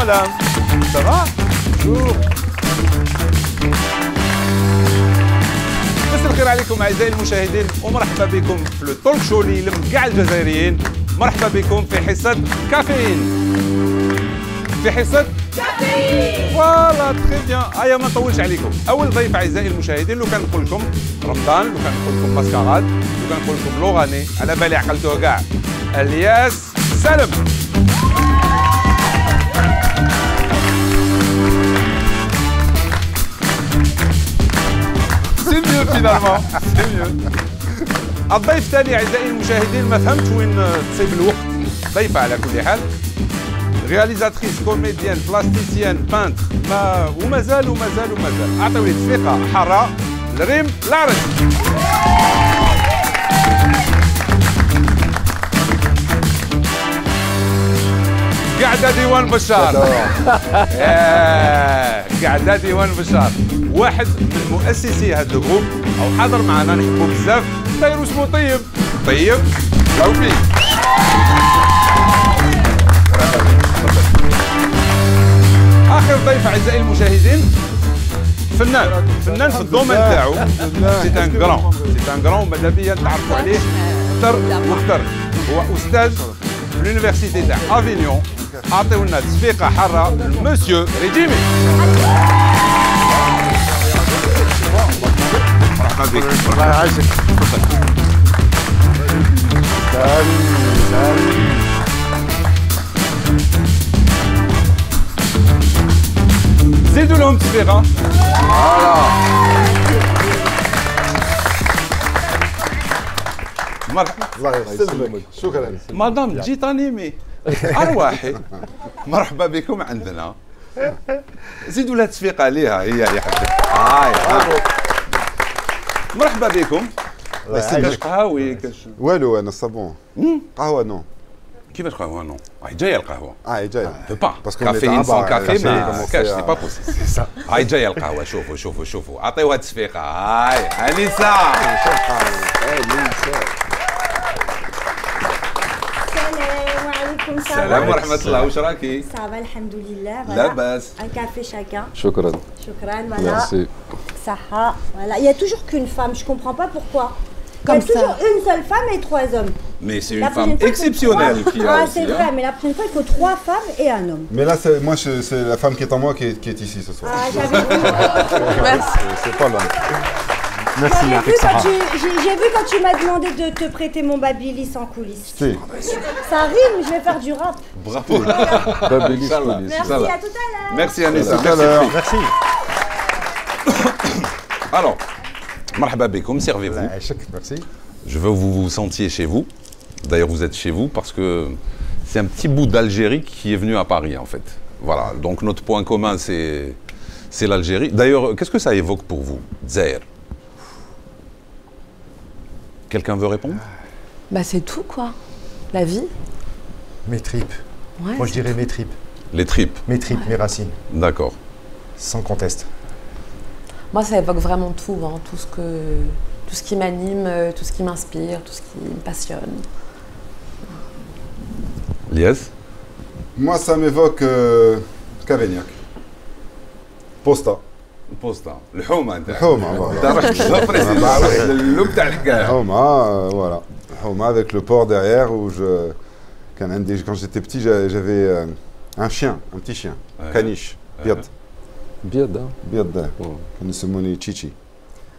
madame. Ça va? Bonjour. مساء الخير عليكم اعزائي المشاهدين ومرحبا بكم في لو توك شو اللي يلم كاع الجزائريين. مرحبا بكم في حصه كافيين. في حصه كافيين. فوالا تري بيان. هيا ما نطولش عليكم. اول ضيف اعزائي المشاهدين لو كان نقول لكم رمضان، لو كان نقول لكم ماسكاراد، لو كان نقول لكم لوغاني، على بالي عقلتوه كاع. الياس سالم. سي ميو فينالمون سي ميو. الضيف الثاني اعزائي المشاهدين ما فهمتش وين تصيب الوقت. ضيفه على كل حال، رياليزاتريس كوميديان بلاستيسيان بانتر ومازال اعطيو لي تصفيقه حاره لريم العرج. قاعده ديوان بشار. قاعده ديوان بشار، واحد من مؤسسي هذا الجروب او حاضر معنا نحبه بزاف، داير اسمه طيب. طيب توفيق. اخر ضيف اعزائي المشاهدين فنان في الدومين تاعو. سي ان كرون ماذا بيا نتعرفوا عليه اكثر واكثر. هو استاذ في اليونيفرسيتي تاع افينيون. اعطيو لنا تصفيقه حاره مسيو ريجيمي. مرحبا بك. الله يعيشك. زيدوا لهم تصفيقه. مرحبا. الله يسلمك. شكرا. مدام جيت انيمي ارواحي. مرحبا بكم عندنا. زيدوا لها تصفيقه ليها هي يا حبيبي. هاي مرحبا بكم. كاش قهاوي كاش والو انا صابون. قهوه نو. كيفاش قهوه نو؟ هاي جايه القهوه. هاي جايه. با كافيين سون كافي ما كاش سي با بوسيبل. هاي جايه القهوه. شوفوا عطيوها تصفيقه. هاي انيسه. السلام ورحمة الله. واش راكي؟ صافا الحمد لله. لاباس. Un café chacun. شكرا. شكرا. Voilà. Merci. Saha. Voilà. Il y a toujours qu'une femme. Je comprends pas pourquoi. Il y a toujours une seule femme et 3 hommes. Mais c'est une femme exceptionnelle qui a. Ah, c'est vrai, mais la prochaine fois, il faut 3 femmes et un homme. Mais là, c'est la femme qui est en moi qui est ici ce soir. Ah, j'avais vu. Merci. C'est pas là. J'ai vu quand tu m'as demandé de te prêter mon Babyliss en coulisses. Si. Ça rime, je vais faire du rap. Bravo. Babyliss. Merci, à tout à l'heure. Merci Anissa. À tout à l'heure. Merci. Alors, marhaba bikoum, servez-vous. Merci. Je veux que vous vous sentiez chez vous. D'ailleurs, vous êtes chez vous parce que c'est un petit bout d'Algérie qui est venu à Paris en fait. Voilà, donc notre point commun c'est l'Algérie. D'ailleurs, qu'est-ce que ça évoque pour vous, Dzaïr? Quelqu'un veut répondre? Bah c'est tout quoi, la vie. Mes tripes. Ouais, Moi je dirais mes tripes. Les tripes. Mes tripes, mes racines. D'accord. Sans conteste. Moi ça évoque vraiment tout, hein, tout ce qui m'anime, tout ce qui m'inspire, tout ce qui me passionne. Lies? Moi, ça m'évoque Cavagnac. Posta. Posta. Le Houma. Le Houma, voilà. Le look تاع الحكاية. Houma, voilà. Houma avec le port derrière où quand j'étais petit, j'avais un chien, un petit chien, caniche, Biad. بيض. بيض كان يسموني تشيتشي.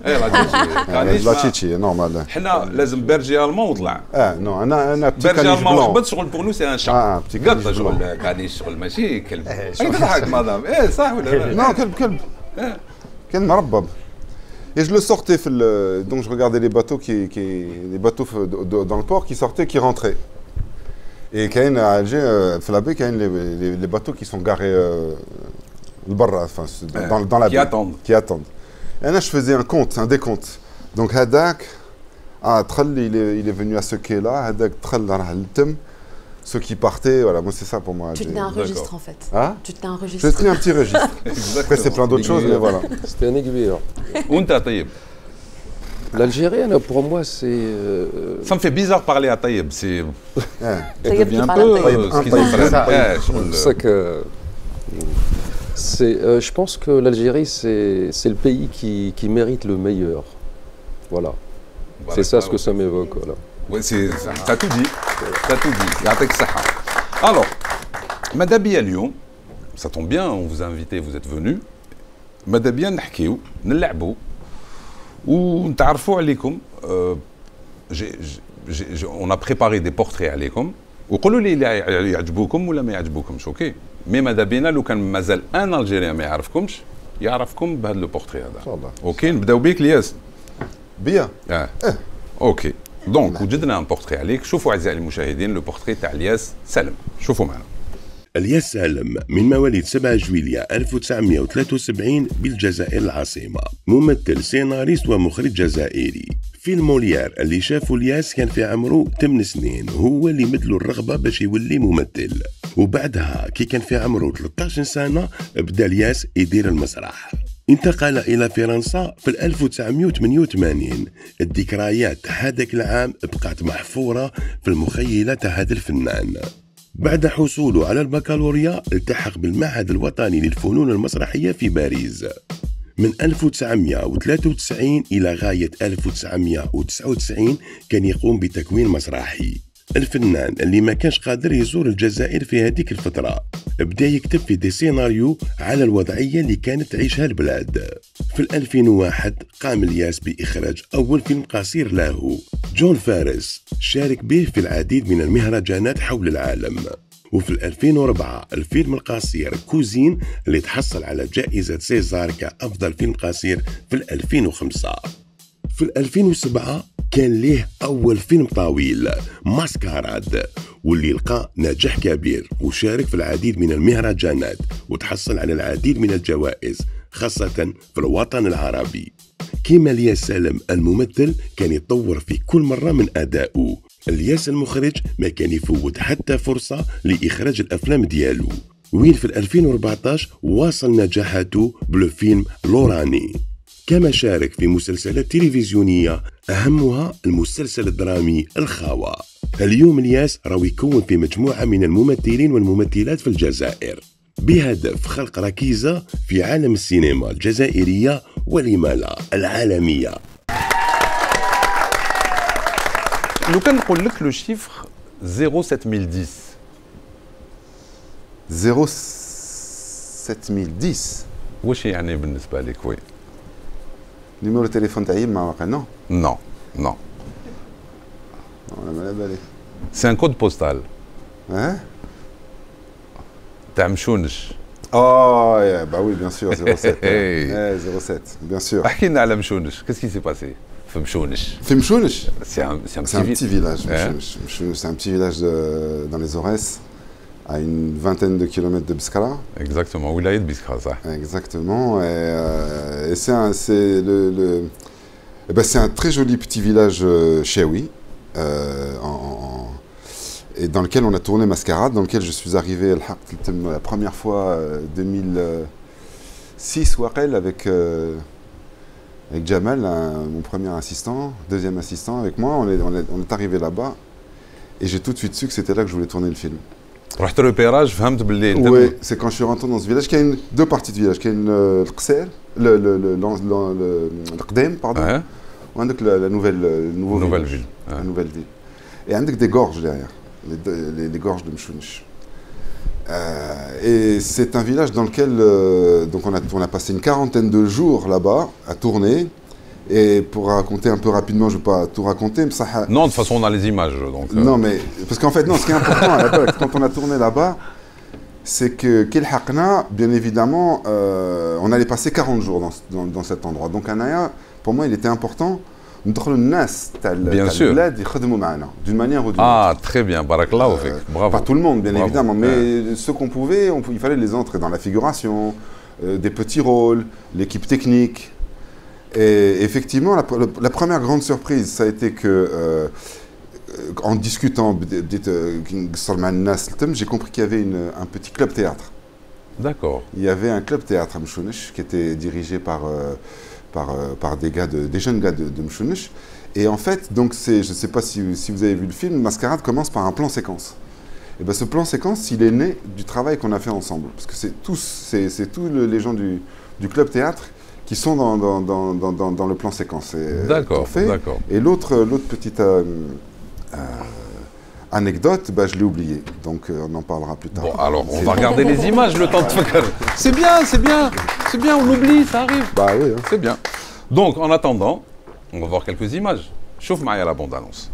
ايه لا تشيتشي نورمال. حنا لازم برجي المون وطلع. نو انا بتي برجي كانيش المون بلون. وحبط شغل بور نو سي ان شا. بتي كانيش قط شغل بلون. كانيش شغل ماشي كلب. اي تضحك مدام. ايه صح ولا لا؟ Non, كلب. كان مربب. Et je le sortais, donc je regardais les bateaux les bateaux dans le port qui sortaient, qui rentraient. Et quand à Alger, à la baie, quand les bateaux qui sont garés dans la baie. Qui attendent. Et là, je faisais un décompte. Donc Hadak, il est venu à ce quai-là, Hadak Trall ceux qui partaient, voilà, moi c'est ça pour moi. Tu tenais un registre en fait. Hein? Tu tenais un registre. Je tenais un petit registre. Après c'est plein d'autres choses, mais voilà. C'était un aiguille. وانت طيب؟ L'Algérie, pour moi, c'est. Ça me fait bizarre parler à Taïeb. C'est. Taïeb devient qui un parle peu à Taïeb. schizophrène. C'est ça que. Je pense que l'Algérie, c'est le pays qui mérite le meilleur. Voilà. C'est ça ce que ça m'évoque. Voilà. Oui, t'as tout dit. T'as tout dit. Yatek Saha. Alors, Madabia Lyon, ça tombe bien, on vous a invité, vous êtes venus. Madabia نحكيو نلعبوا ونتعرفوا عليكم. On a préparé des portraits عليكم. وقولوا لي يعجبوكم ولا ما يعجبوكمش، اوكي؟ مي ماذا بينا لو كان مازال ان الجيريان ما يعرفكمش يعرفكم بهذا لو بورتري هذا. اوكي نبداو بيك الياس. بيا. اوكي دونك وجدنا ان بورتري عليك. شوفوا اعزائي المشاهدين لو بورتري تاع الياس سالم، شوفوا معنا. الياس سالم من مواليد 7 جويلية 1973 بالجزائر العاصمة، ممثل سيناريست ومخرج جزائري. فيلم موليير اللي شافوا الياس كان في عمره 8 سنين، هو اللي مدلو الرغبة باش يولي ممثل. وبعدها كي كان في عمره 13 سنة بدا الياس يدير المسرح. انتقل إلى فرنسا في 1988. الذكريات هذاك العام بقات محفورة في المخيلة تاع هذا الفنان. بعد حصوله على البكالوريا التحق بالمعهد الوطني للفنون المسرحية في باريس. من 1993 إلى غاية 1999 كان يقوم بتكوين مسرحي. الفنان اللي ما كانش قادر يزور الجزائر في هذيك الفترة بدا يكتب في دي سيناريو على الوضعية اللي كانت تعيشها البلاد. في 2001 قام الياس بإخراج أول فيلم قصير له. جون فارس شارك به في العديد من المهرجانات حول العالم. وفي 2004 الفيلم القصير كوزين اللي تحصل على جائزة سيزار كأفضل فيلم قصير في 2005. في 2007 كان ليه أول فيلم طويل ماسكاراد واللي لقى نجاح كبير، وشارك في العديد من المهرجانات وتحصل على العديد من الجوائز خاصة في الوطن العربي. كيما الياس سالم الممثل كان يتطور في كل مرة من أدائه. الياس المخرج ما كان يفوت حتى فرصة لإخراج الأفلام ديالو، وين في 2014 واصل نجاحاته بالفيلم لوراني. كما شارك في مسلسلات تلفزيونية أهمها المسلسل الدرامي الخاوة. اليوم الياس راهو يكون في مجموعة من الممثلين والممثلات في الجزائر بهدف خلق ركيزة في عالم السينما الجزائرية ولما لا العالمية. لو كان نقول لك لو شيفر 0710 0710 واش يعني بالنسبة لك؟ وي نيميرو تليفون تاعي ما واقع نو نو نو انا ما على بالي. سي ان كود بوستال تاع مشونش. يا با وي بيان سور 07 07 بيان سور. احكي لنا على مشونش، كيسكي سي باسي في مشونش؟ في مشونش سي ان petit village. Mchounesh, c'est un petit village dans les Aurès, à une vingtaine de kilomètres de Biskra. Exactement, ولاية بيسكرا صح. Exactement, et c'est un très joli petit village Cheoui, et dans lequel on a tourné Mascarade, dans lequel je suis arrivé la première fois 2006 Wakel avec Jamal, mon premier assistant, deuxième assistant avec moi. On est arrivé là-bas et j'ai tout de suite su que c'était là que je voulais tourner le film. رحت repérage فهمت باللي انت. Oui, c'est quand je suis rentré dans ce village qu'il y a deux parties de village, qu'il y a le Qser, le Qdem, pardon, ou la nouvelle ville. La nouvelle ville. Et avec des gorges derrière, les gorges de Mchounesh. Et c'est un village dans lequel donc on a passé une quarantaine de jours là-bas à tourner. Et pour raconter un peu rapidement, je ne vais pas tout raconter, mais ça... Non, de toute façon, on a les images, donc... Non, mais... Parce qu'en fait, non, ce qui est important à l'époque, quand on a tourné là-bas, c'est que Kilhaqna, bien évidemment, on allait passer 40 jours dans cet endroit. Donc, Anaya, pour moi, il était important bien sûr, d'une manière ou d'une autre. Ah, très bien, barakallahu fik, bravo. Pas tout le monde, bien évidemment, mais ceux qu'on pouvait, il fallait les entrer dans la figuration, des petits rôles, l'équipe technique. Et effectivement, la première grande surprise, ça a été que, en discutant, j'ai compris qu'il y avait un petit club théâtre. D'accord. Il y avait un club théâtre à Mchounesh qui était dirigé par des jeunes gars de Mchounesh. Et en fait, donc je ne sais pas si vous avez vu le film, Mascarade commence par un plan séquence. Et ben, ce plan séquence, il est né du travail qu'on a fait ensemble. Parce que c'est tous les gens du club théâtre qui sont dans le plan séquence. D'accord, d'accord. Et l'autre petite anecdote, bah, je l'ai oublié. Donc on en parlera plus tard. Bon, alors on va regarder les images le temps de faire. C'est bien, c'est bien. C'est bien, on l'oublie, ça arrive. Bah oui. Hein. C'est bien. Donc en attendant, on va voir quelques images. Chauffe معايا la bande-annonce.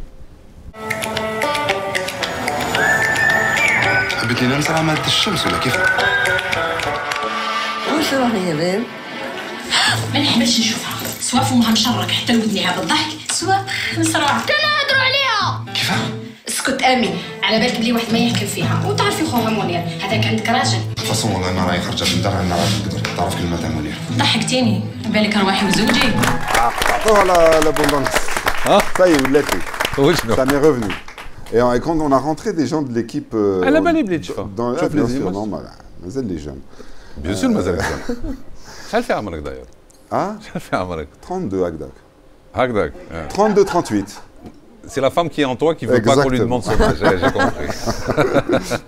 حبيتي نمسح عملت الشمس ولا كيف؟ واش راه اليابان؟ ما نحبش نشوفها، سوا فمها مشرك حتى لودنيها بالضحك، سوا مسرع. كنا نهضروا عليها. كيفاه؟ اسكت امين، على بالك بلي واحد ما يحكم فيها، وتعرفي خوها منير، هذاك عندك راجل. فاصون والله انا راهي خرجت من الدار عندنا راجل نقدر تعرف كلمة منير. ضحكتيني، بالك رواحي وزوجي. عطوها l'abondance. Ça y est, vous l'avez. Oui, ça m'est revenu. Et quand on a rentré des gens de l'équipe... Elle a bien les dans bien sûr, non, مازال les jeunes. Bien sûr, مازال les jeunes. شحال في عمرك d'ailleurs? شحال في عمرك? 32 هكذاك. هكذاك. 32, 38. C'est la femme qui est en toi qui veut pas qu'on lui demande son âge, j'ai compris.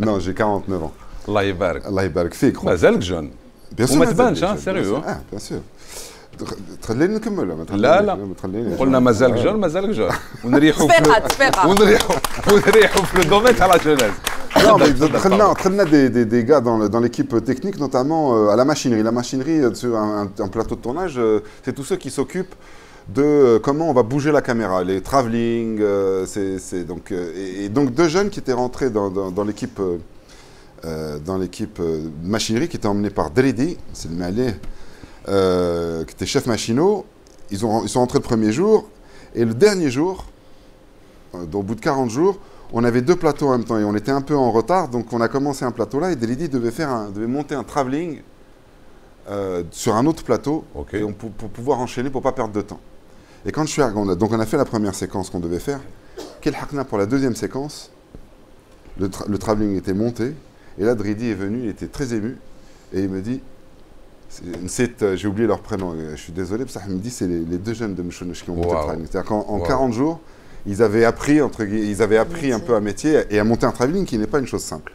Non, j'ai 49 ans. الله يبارك. الله يبارك فيك. مازالك jeune. Bien sûr. وما تبانش sérieux. Bien sûr. تخليني نكمل ولا ما لا قلنا مازالك جون مازالك جون ونريحوا ونريحوا في الدومين تاع لا جونيس. Non, mais دخلنا des gars dans l'équipe technique, notamment à la machinerie. La machinerie, sur un plateau de tournage, c'est tous ceux qui s'occupent de comment on va bouger la caméra, les travelling, donc deux jeunes qui étaient rentrés dans l'équipe machinerie, qui étaient emmenés par Dridi, c'est le Malais, qui était chef machinot. Ils sont rentrés le premier jour, et le dernier jour, au bout de 40 jours, on avait deux plateaux en même temps, et on était un peu en retard, donc on a commencé un plateau là, et Dridi devait monter un travelling sur un autre plateau, okay. pour pouvoir enchaîner, pour ne pas perdre de temps. Et quand je suis arrivé, donc on a fait la première séquence qu'on devait faire, pour la deuxième séquence, le travelling était monté, et là Dridi est venu, il était très ému, et il me dit, j'ai oublié leur prénom, je suis désolé, parce qu'il me dit c'est les deux jeunes de Mchounoch qui ont monté le travelling. C'est-à-dire qu'en 40 jours, ils avaient appris un peu un métier et à monter un travelling qui n'est pas une chose simple.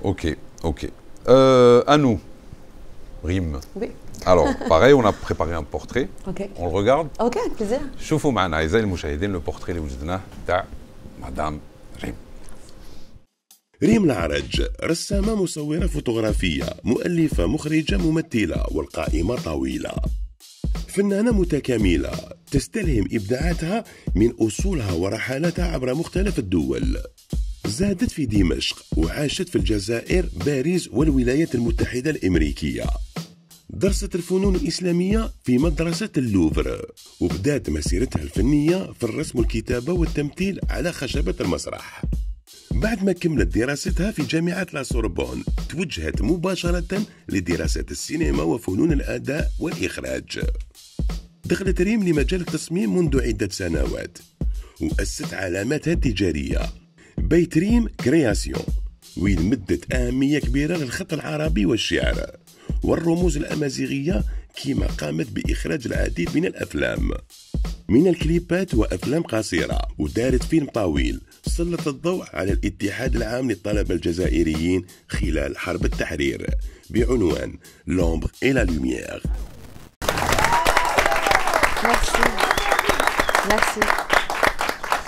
Ok. À nous, Rim. Oui. Alors, pareil, on a préparé un portrait. Okay. On le regarde. Ok, avec plaisir. شوفوا معنا أعزائي المشاهدين le portrait اللي وجدناه تاع مدام ريم. ريم العرج رسامة مصورة فوتوغرافية مؤلفة مخرجة ممثلة والقائمة طويلة فنانة متكاملة تستلهم إبداعاتها من أصولها ورحلاتها عبر مختلف الدول زادت في دمشق وعاشت في الجزائر باريس والولايات المتحدة الأمريكية درست الفنون الإسلامية في مدرسة اللوفر وبدأت مسيرتها الفنية في الرسم والكتابة والتمثيل على خشبة المسرح بعد ما كملت دراستها في جامعة لا سوربون توجهت مباشرة لدراسة السينما وفنون الأداء والإخراج دخلت ريم لمجال التصميم منذ عدة سنوات وأسست علاماتها التجارية بيت ريم كرياسيون وين مدت أهمية كبيرة للخط العربي والشعر والرموز الأمازيغية كما قامت بإخراج العديد من الأفلام من الكليبات وأفلام قصيرة ودارت فيلم طويل سلط الضوء على الاتحاد العام للطلبة الجزائريين خلال حرب التحرير بعنوان لومبر إي لا لوميير.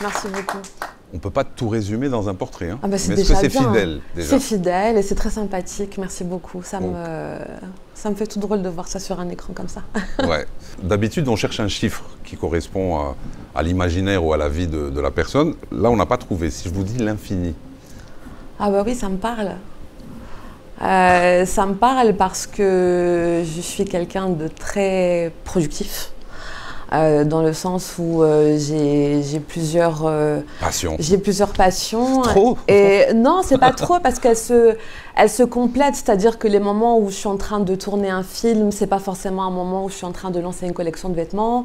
Merci beaucoup. On ne peut pas tout résumer dans un portrait, hein. Ah bah mais est-ce que c'est fidèle déjà? C'est fidèle et c'est très sympathique, merci beaucoup. Ça me fait tout drôle de voir ça sur un écran comme ça. Ouais. D'habitude, on cherche un chiffre qui correspond à l'imaginaire ou à la vie de la personne. Là, on n'a pas trouvé. Si je vous dis l'infini. Ah bah oui, ça me parle. Ça me parle parce que je suis quelqu'un de très productif. Dans le sens où j'ai plusieurs passions. J'ai plusieurs passions. Trop. Et non, c'est pas trop parce qu'elles se complètent. C'est-à-dire que les moments où je suis en train de tourner un film, c'est pas forcément un moment où je suis en train de lancer une collection de vêtements.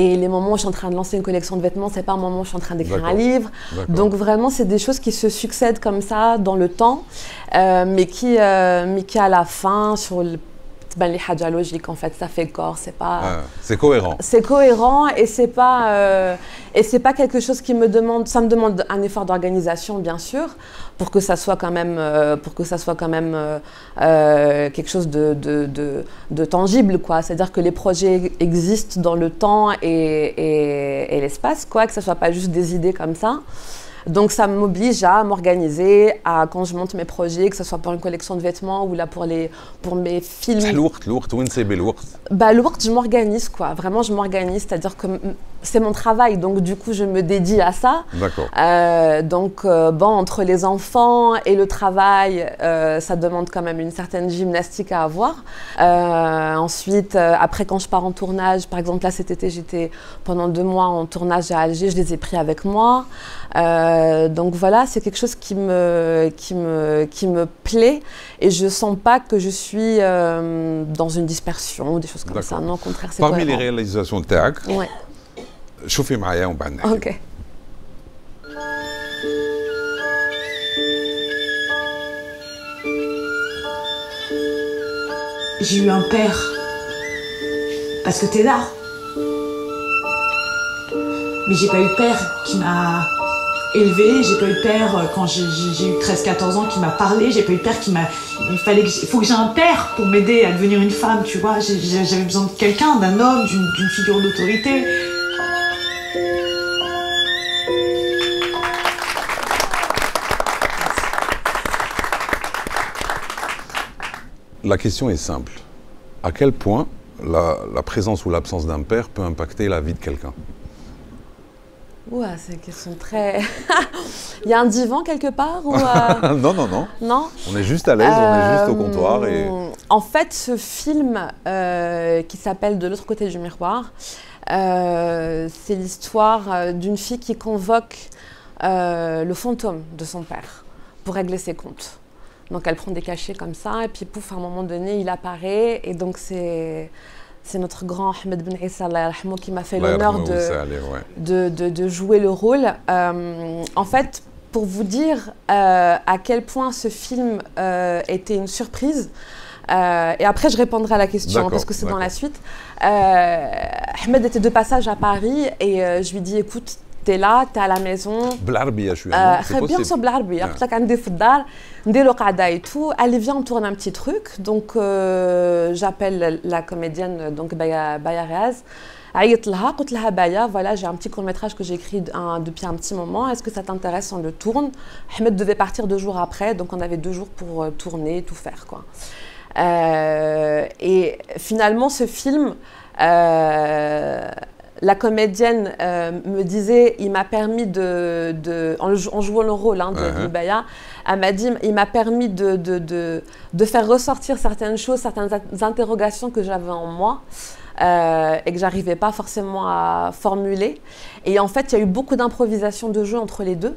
Et les moments où je suis en train de lancer une collection de vêtements, c'est pas un moment où je suis en train d'écrire un livre. Donc vraiment, c'est des choses qui se succèdent comme ça dans le temps, mais qui à la fin, تبان لي حاجه logique en fait, ça fait corps, c'est pas c'est cohérent. C'est cohérent et c'est pas quelque chose qui me demande, ça me demande un effort d'organisation bien sûr pour que ça soit quand même quelque chose de tangible quoi, c'est-à-dire que les projets existent dans le temps et l'espace quoi, que ça soit pas juste des idées comme ça. Donc ça m'oblige à m'organiser, à quand je monte mes projets, que ce soit pour une collection de vêtements ou là pour mes films. الوقت وين تسيبي الوقت؟ Bah le je m'organise quoi, vraiment je m'organise, c'est-à-dire que c'est mon travail, donc du coup je me dédie à ça. D'accord. Bon, entre les enfants et le travail, ça demande quand même une certaine gymnastique à avoir. Ensuite, après quand je pars en tournage, par exemple là cet été j'étais pendant 2 mois en tournage à Alger, je les ai pris avec moi. Donc voilà, c'est quelque chose qui me plaît et je sens pas que je suis dans une dispersion ou des choses comme ça. Non, au contraire, c'est Parmi les réalisations تاعك ouais. شوفي معايا ومن بعد نحكي. Ok. J'ai eu un père parce que t'es là. Mais j'ai pas eu de père qui m'a élevé, j'ai pas eu de père quand j'ai eu 13-14 ans qui m'a parlé, j'ai pas eu de père qui m'a... Il faut que j'ai un père pour m'aider à devenir une femme, tu vois. J'avais besoin de quelqu'un, d'un homme, d'une figure d'autorité. La question est simple. À quel point la présence ou l'absence d'un père peut impacter la vie de quelqu'un? Ouais, c'est une question très... Il y a un divan quelque part ou Non, non, non. Non. On est juste à l'aise, on est juste au comptoir et... En fait, ce film qui s'appelle De l'autre côté du miroir, c'est l'histoire d'une fille qui convoque le fantôme de son père pour régler ses comptes. Donc elle prend des cachets comme ça et puis pouf, à un moment donné, il apparaît et donc c'est notre grand Ahmed Ben Issa qui m'a fait l'honneur de jouer le rôle. En fait, pour vous dire à quel point ce film était une surprise, et après je répondrai à la question parce que c'est dans la suite. Ahmed était de passage à Paris et je lui dis écoute, t'es là, t'es à la maison. بالعربية شوية. Bien sûr, بالعربية. قلت لك عندي في الدار نديرو قعدة et tout. Allez, viens, on tourne un petit truc. Donc j'appelle la comédienne donc Baya Reaz. عيطت لها قلت لها Baya, voilà, j'ai un petit court-métrage que j'ai écrit depuis un petit moment. Est-ce que ça t'intéresse, on le tourne? Ahmed devait partir 2 jours après, donc on avait 2 jours pour tourner et tout faire quoi. Et finalement, ce film. La comédienne me disait, il m'a permis en jouant le rôle de Baya, elle m'a dit, il m'a permis de faire ressortir certaines choses, certaines interrogations que j'avais en moi et que j'arrivais pas forcément à formuler. Et en fait, il y a eu beaucoup d'improvisation de jeu entre les deux.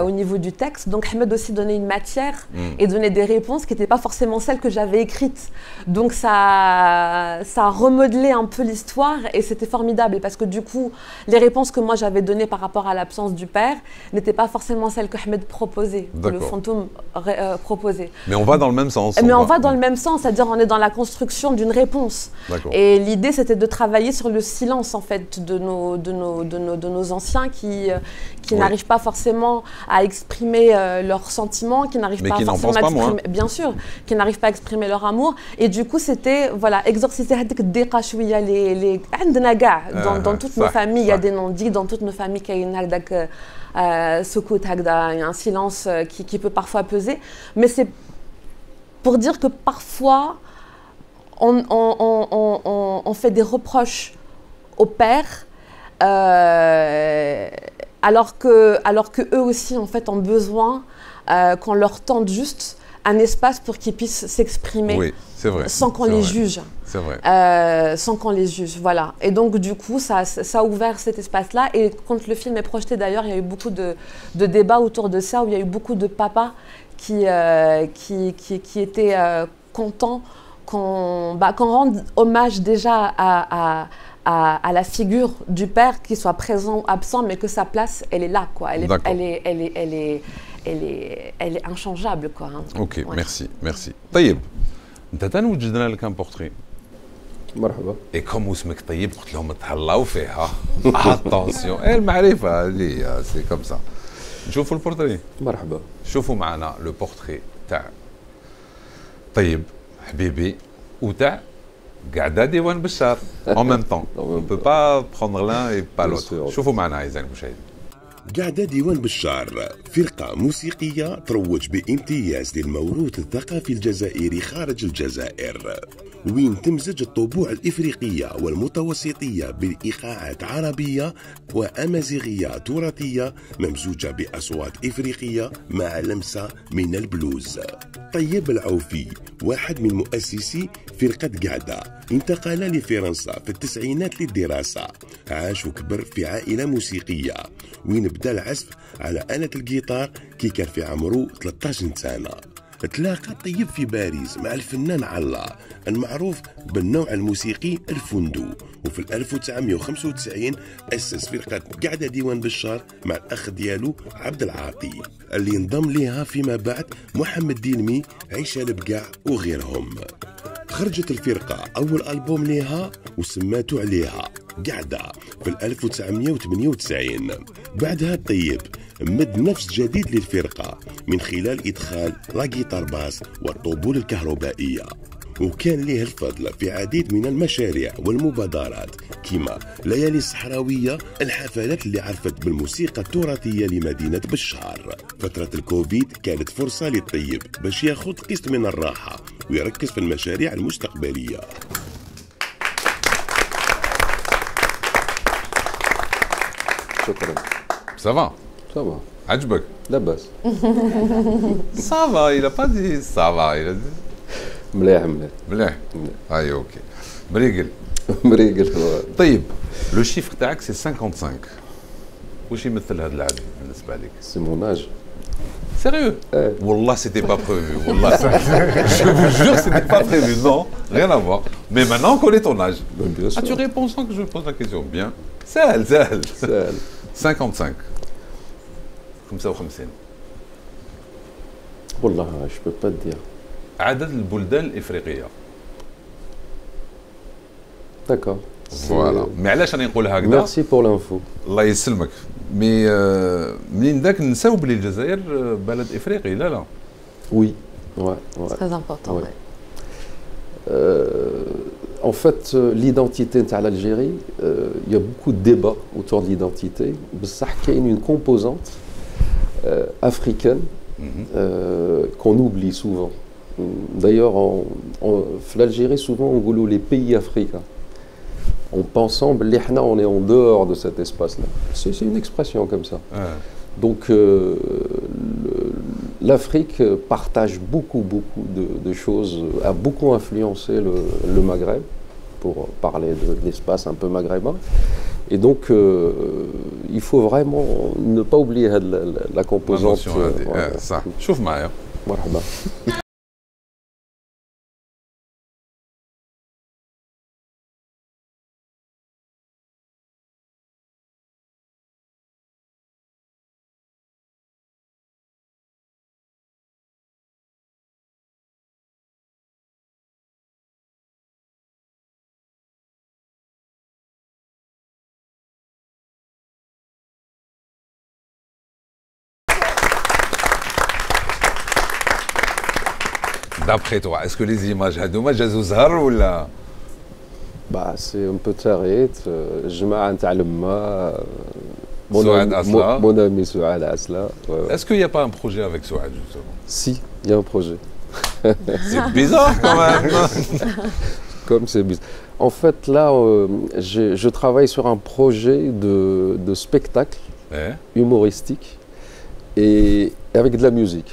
Au niveau du texte. Donc Ahmed aussi donnait une matière et donnait des réponses qui n'étaient pas forcément celles que j'avais écrites. Donc ça a remodelé un peu l'histoire et c'était formidable parce que du coup, les réponses que moi j'avais données par rapport à l'absence du père n'étaient pas forcément celles que Ahmed proposait, que le fantôme proposait. Mais on va dans le même sens. Mais on va dans le même sens, c'est-à-dire on est dans la construction d'une réponse. Et l'idée c'était de travailler sur le silence en fait de nos anciens qui n'arrivent pas forcément à exprimer leurs sentiments, qui n'arrivent pas forcément à exprimer, bien sûr, qui n'arrivent pas à exprimer leur amour. Et du coup, c'était voilà, exorciser dans toutes nos familles, il y a des non-dits, dans toutes nos familles, il y a un silence qui peut parfois peser. Mais c'est pour dire que parfois, on fait des reproches au père. Alors que eux aussi en fait ont besoin qu'on leur tende juste un espace pour qu'ils puissent s'exprimer sans qu'on les juge. C'est vrai. Sans qu'on les juge, voilà. Et donc du coup, ça a ouvert cet espace-là. Et quand le film est projeté d'ailleurs, il y a eu beaucoup de débats autour de ça, où il y a eu beaucoup de papas qui étaient contents qu'on rende hommage déjà à la figure du père, qu'il soit présent ou absent, mais que sa place, elle est là, quoi. Elle est inchangeable, quoi. Ok, merci. طيب انت تنوجدنا لك ان بورتري. مرحبا. اي كوم اسمك طيب قلت لهم تهلاو فيها. اتونسيون المعرفه هذه سي كوم سا. نشوفوا البورتري. مرحبا. شوفوا معنا لو بورتري تاع طيب حبيبي وتاع قعده ديوان بشار en même temps. On ne peut pas prendre l'un et pas l'autre. شوفوا معنا أعزائي المشاهدين. قعدة ديوان بشار فرقة موسيقية تروج بامتياز للموروث الثقافي الجزائري خارج الجزائر، وين تمزج الطبوع الإفريقية والمتوسطية بالإيقاعات عربية وأمازيغية تراثية ممزوجة بأصوات إفريقية مع لمسة من البلوز. طيب العوفي واحد من مؤسسي فرقة قعدة انتقل لفرنسا في التسعينات للدراسة، عاش وكبر في عائلة موسيقية وين بدا العزف على آلة الجيتار كي كان في عمره 13 سنة. تلاقى طيب في باريس مع الفنان علا المعروف بالنوع الموسيقي الفندو، وفي 1995 أسس فرقة قعدة ديوان بشار مع الأخ ديالو عبد العاطي اللي انضم لها فيما بعد محمد ديلمي، عيشة البقاع وغيرهم. خرجت الفرقة أول ألبوم لها وسماتو عليها قعدة في 1998. بعدها الطيب مد نفس جديد للفرقة من خلال إدخال لا جيتار باس والطبول الكهربائية، وكان له الفضل في عديد من المشاريع والمبادرات كما ليالي الصحراوية، الحفلات اللي عرفت بالموسيقى التراثية لمدينة بشار. فترة الكوفيد كانت فرصة للطيب باش ياخذ قسط من الراحة ويركز في المشاريع المستقبلية. شكرا. سافا سافا عجبك؟ لا باس. سافا إلا با دي سافا إلا مليح مليح مليح. اي اوكي مريقل مريقل. طيب لو شيفر تاعك سي 55. واش يمثل هذا العدد بالنسبه لك؟ سي مون اج. Sérieux? Wallah, c'était pas prévu. Wallah, je vous jure, c'était pas prévu. Non, rien à voir. Mais maintenant, on connaît ton âge. Bien sûr. Ah, tu réponds sans que je pose la question. Bien. Sahel, Sahel. Sahel. 55. 55. والله je peux pas te dire. عدد البلدان الإفريقية. D'accord. فوالا. مي علاش راني نقول هكذا؟ Merci pour l'info. الله يسلمك. مي منين ذاك نساو بلي الجزائر بلد افريقي. لا لا. Oui. Ouais. Ouais. Très important. Ouais. En fait, l'identité de l'Algérie, il y a beaucoup de débats autour de l'identité. بصح كاين une composante africaine qu'on oublie souvent. D'ailleurs, en l'Algérie, souvent on dit les pays africains. En pensant on est en dehors de cet espace-là. C'est une expression comme ça. Donc l'Afrique partage beaucoup de choses, a beaucoup influencé le Maghreb, pour parler de l'espace un peu maghrébin. Et donc il faut vraiment ne pas oublier la composante. Ça. شوف معايا. مرحبا. D'après toi, est-ce que les images هذوما جازو زهر ولا؟ Bah c'est un peu تاريت جماعة نتاع لما سعاد أسلا. Mon ami سعاد أسلا. Est-ce qu'il n'y a pas un projet avec Souad justement? Si, il y a un projet. C'est bizarre quand même. Comme c'est bizarre. En fait là, je travaille sur un projet de spectacle humoristique et avec de la musique.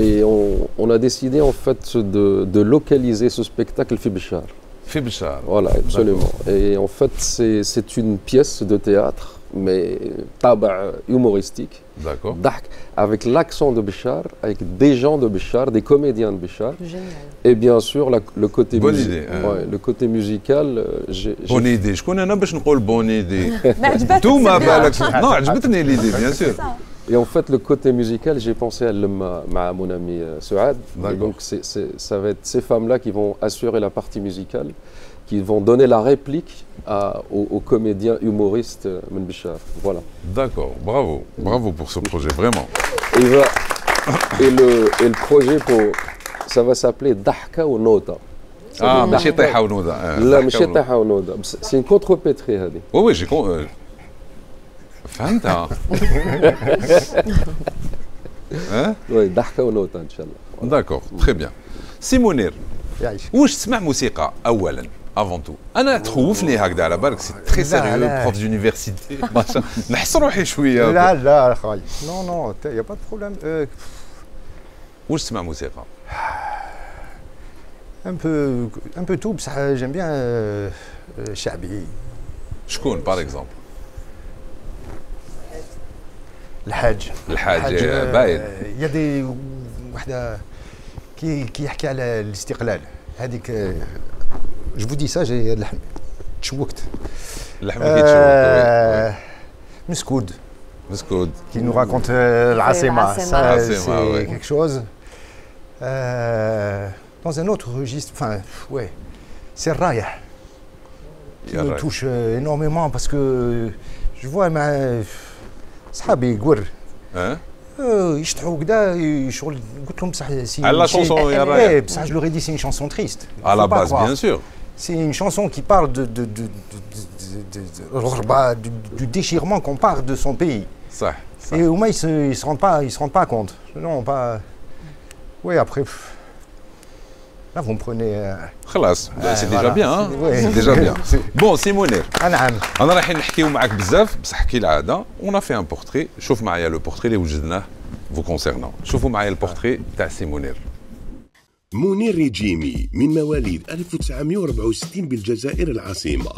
Et on a décidé en fait de localiser ce spectacle في بشار. في بشار. Voilà, absolument. Et en fait c'est une pièce de théâtre mais طابع humoristique. D'accord. Avec l'accent de Béchar, avec des gens de Béchar, des comédiens de Béchar. Génial. Et bien sûr le côté bonne idée. Le côté musical. Bonne idée. شكون انا باش نقول bonne idée. ما عجبتك. انتوما بالك. Non عجبتني l'idée bien sûr. Et en fait, le côté musical, j'ai pensé à mon ami Souad. Et donc, ça va être ces femmes-là qui vont assurer la partie musicale, qui vont donner la réplique aux comédiens humoristes Men Bichar. Voilà. D'accord, bravo. Bravo pour ce projet, vraiment. Et le projet, ça va s'appeler Dahka ou Nota. Ah, ماشي طيحة ونوضة. لا ماشي طيحة ونوضة. C'est une contrepétrie هذه. Oui, j'ai compris. فهمتها. Oui, Dahka ou Nota إن شاء الله. D'accord, très bien. سي منير. واش تسمع موسيقى أولاً avant tout. أنا تخوفني هكذا على بالك سي تري سيريو بروف دونيفرسيتي. نحس روحي شوية. لا لا خاي. Non non, il y a pas de problème. واش تسمع موسيقى؟ Un peu tout, j'aime bien شعبي. شكون par exemple؟ الحاج باين. يا دي وحده كي يحكي على الاستقلال هذيك جو فو دي سا جي اللحم تشوكت اللحم كي تشوك. مسكود qui nous raconte العاصمة. Ça, c'est quelque chose. Dans un autre registre, enfin, ouais, c'est Raya qui me touche énormément parce que je vois صحابي يقول يشطحوا كذا شغل قلت لهم بصح سي على لا شونسون يا رايح بصح je leur ai dit c'est une chanson triste. À la base, bien sûr. C'est une chanson qui parle du déchirement qu'on parle de son pays. صح. Et au moins ils se rendent pas compte. Non, pas. Oui, après. Là, vous me prenez. خلاص سي ديجا بيان سي ديجا بيان بون سي منير نعم انا رايحين نحكيو معاك بزاف بصح كالعاده اون في ان بورتري شوف معايا لو بورتري اللي وجدناه فو كونسيرنون شوفوا معايا البورتري تاع سي منير منير ريجيمي من مواليد 1964 بالجزائر العاصمة،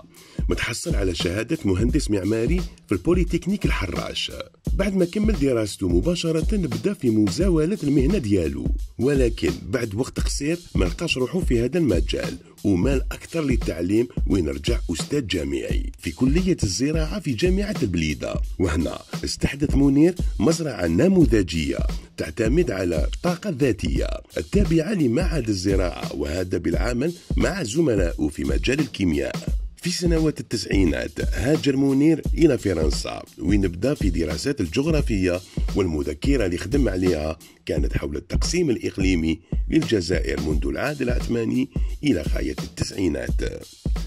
متحصل على شهادة مهندس معماري في البوليتكنيك الحراش. بعد ما كمل دراسته مباشرة بدا في مزاولة المهنة ديالو، ولكن بعد وقت قصير ما لقاش روحه في هذا المجال ومال أكثر للتعليم وين رجع أستاذ جامعي في كلية الزراعة في جامعة البليدة. وهنا استحدث منير مزرعة نموذجية تعتمد على الطاقة الذاتية التابعة لمعهد الزراعة، وهذا بالعمل مع زملائه في مجال الكيمياء. في سنوات التسعينات هاجر منير إلى فرنسا وين بدا في دراسات الجغرافية، والمذكرة اللي خدم عليها كانت حول التقسيم الإقليمي للجزائر منذ العهد العثماني إلى غاية التسعينات.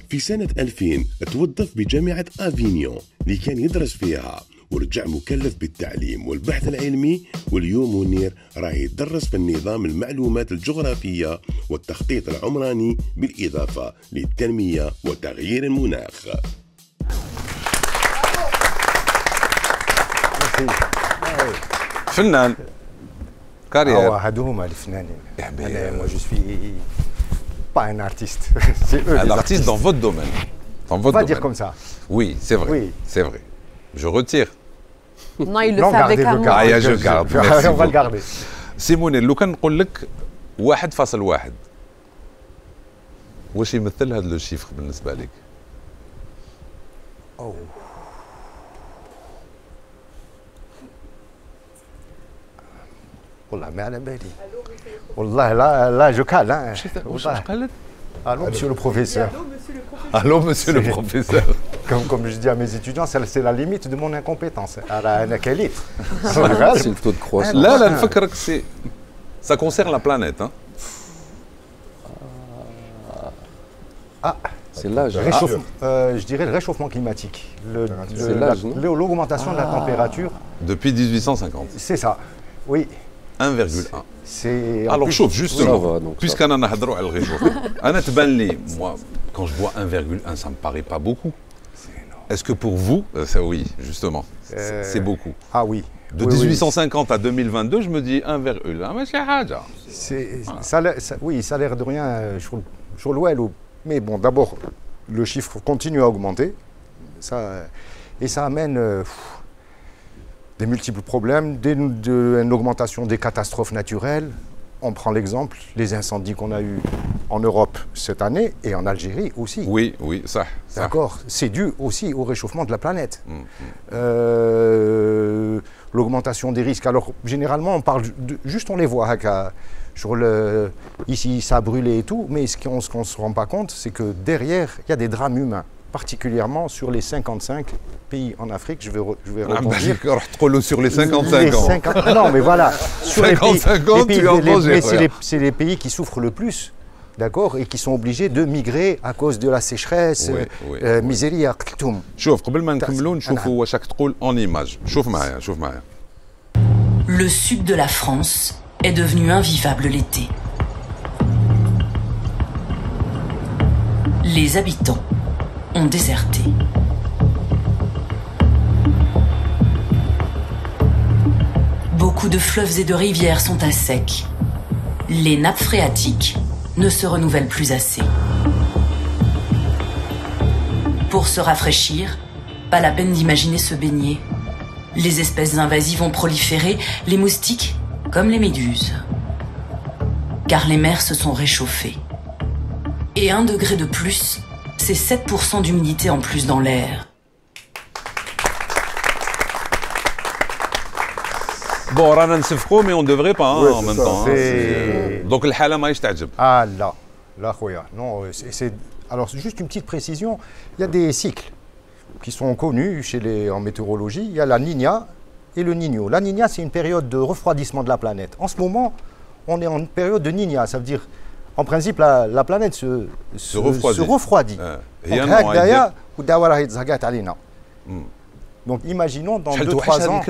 في سنة 2000 توظف بجامعة أفينيون اللي كان يدرس فيها ورجع مكلف بالتعليم والبحث العلمي، واليوم منير راه يدرس في النظام المعلومات الجغرافية والتخطيط العمراني بالإضافة للتنمية وتغيير المناخ. فنان كارير. هادو هما الفنانين. انا مو جو سوي با ان ارتيست. Un artiste dans votre domaine. Dans votre On va domaine. dire comme ça. Oui, c'est vrai. Oui. C'est vrai. Je retire. Non, il le fait avec amour. Ah, je garde. Merci On va le beaucoup. garder. سيموني لو كان نقول لك 1.1 واش يمثل هذا لو شيفر بالنسبه لك؟ أوه. والله ما على بالي. والله لا جو كال. واش قالت؟ Allô, monsieur le professeur. Allô, monsieur le professeur. Comme je dis à mes étudiants, c'est la limite de mon incompétence. أنا كليت. C'est le taux de croissance. لا نفكرك سي ça concerne la planète hein. C'est l'âge. Je dirais le réchauffement climatique. C'est l'âge, non ? L'augmentation de la température. Depuis 1850. C'est ça, oui. 1,1. Alors شوف justement, puisqu'on en a هضروا على الغيشوفمون، أنا تبان لي moi quand je vois 1,1 ça me paraît pas beaucoup. Est-ce que pour vous, ça oui, justement, c'est beaucoup. Ah oui. De 1850 à 2022, je me dis 1,1 ماشي حاجة. Oui, ça a l'air de rien sur l'ouel. Mais bon, d'abord, le chiffre continue à augmenter. Et ça amène des multiples problèmes, une augmentation des catastrophes naturelles, on prend l'exemple, les incendies qu'on a eus en Europe cette année et en Algérie aussi. Oui, oui, ça. D'accord. C'est dû aussi au réchauffement de la planète. L'augmentation des risques. Alors, généralement, on parle juste, on les voit, sur ici, ça a brûlé et tout, mais ce qu'on ne se rend pas compte, c'est que derrière, il y a des drames humains, particulièrement sur les 55 pays en Afrique. Je vais rebondir. Sur les 55 ans. Non, mais voilà. Sur 55 ans, tu en manges. C'est les pays qui souffrent le plus. D'accord, et qui sont obligés de migrer à cause de la sécheresse, miséria. شوف قبل ما نكملوا نشوفوا واش راك تقول en image. شوف معايا. Le sud de la France est devenu invivable l'été. Les habitants ont déserté. Beaucoup de fleuves et de rivières sont à sec. Les nappes phréatiques ne se renouvellent plus assez. Pour se rafraîchir, pas la peine d'imaginer se baigner. Les espèces invasives ont proliféré, les moustiques comme les méduses. Car les mers se sont réchauffées. Et 1 degré de plus, c'est 7% d'humidité en plus dans l'air. Bon, رانا نسفقوا mais on devrait pas en même temps. Donc الحالة ماهيش تعجب. Ah là خويا. Non, alors juste une petite précision, il y a des cycles qui sont connus en météorologie. Il y a la Niña et le Niño. La Niña, c'est une période de refroidissement de la planète. En ce moment, on est en période de Niña, ça veut dire en principe la planète se refroidit. Donc imaginons dans 2-3 ans.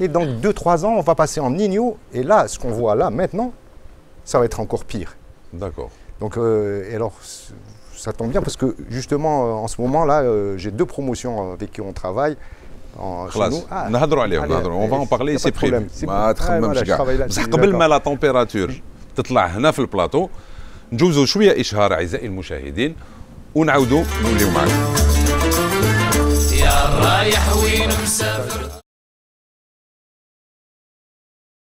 Et donc 2-3 ans, on va passer en Niño. Et là, ce qu'on voit là maintenant, ça va être encore pire. D'accord. Donc, et alors, ça tombe bien parce que justement, en ce moment-là, j'ai 2 promotions avec qui on travaille. Chez nous. On va en parler, c'est prévu. ما تخممش كاع. بصح قبل ما لا تمبيراتور تطلع هنا في البلاطو نجوزوا شويه اشهار اعزائي المشاهدين ونعاودوا نوليو معكم. يا رايح وين مسافر